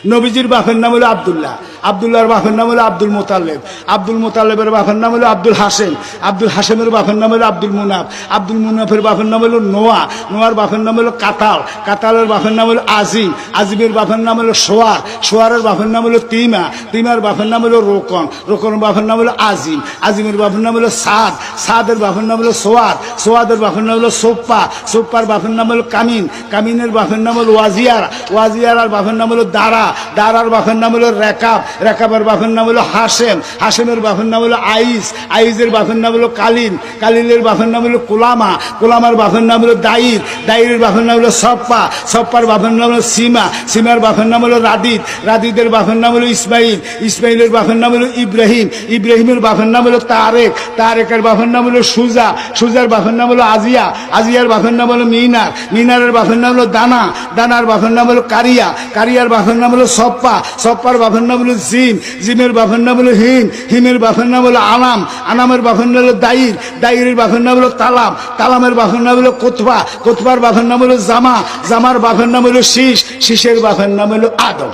নবীজির বাপের নাম হলো আব্দুল্লাহ, আব্দুল্লাহর বাপের নাম হলো আব্দুল মোতালেব, আব্দুল মোতালেবের বাপের নাম হলো আব্দুল হাসেম, আব্দুল হাসেমের বাপের নাম হলো আব্দুল মুনাফ, আব্দুল মুনাফের বাপের নাম হলো নোয়া, নোয়ার বাপের নাম হলো কাতাল, কাতালের বাপের নাম হলো আজিম, আজিমের বাপের নাম হলো সোয়ার, সোয়ারের বাপের নাম হলো তিমা, তিমার বাপের নাম হলো রোকন, রোকনের বাপের নাম হলো আজিম, আজিমের বাপের নাম হলো সাদ, সাদের বাপের নাম হলো সোয়াদ, সোয়াদের বাপের নাম হলো সোপ্পা, সোপ্পার বাপের নাম হলো কামিন, কামিনের বাপের নাম হলো ওয়াজিয়ার, ওয়াজিয়ার বাপের নাম হলো দারা, দারার বাপের নাম হলো রেকাব, রেকাবের বাপের নাম হলো হাসেম, হাসেমের বাপের নাম হলো আইস, আইসের বাপের নাম হলো কালিন, কালিনের বাপের নাম হলো কুলামা, কুলামার বাপের নাম হলো দাইর, দাইরের বাপের নাম হলো সপ্পা, সপ্পার বাপের নাম হলো সীমা, সীমার বাপের নাম হলো রাদিদ, রাদিদের বাপের নাম হলো ইসমাইল, ইসমাইলের বাপের নাম হলো ইব্রাহিম, ইব্রাহিমের বাপের নাম হলো তারেক, তারেকের বাপের নাম হলো সুজা, সুজার বাপের নাম হলো আজিয়া, আজিয়ার বাপের নাম হলো মিনার, মিনারের বাপের নাম হলো দানা, দানার বাপের নাম হলো কারিয়া, কারিয়ার বাপের নাম হলো সপ্পা, সপ্পার বাপের নাম হলো জিম, জিমের বাপের নাম হলো হিম, হিমের বাপের নাম হলো আনাম, আনামের বাপের নাম হলো দাইর, দাইরের বাপের নাম হলো তালাম, তালামের বাপের নাম হলো কোতবা, কোতবার বাপের নাম হলো জামা, জামার বাপের নাম হলো শীষ, শীষের বাপের নাম হলো আদম।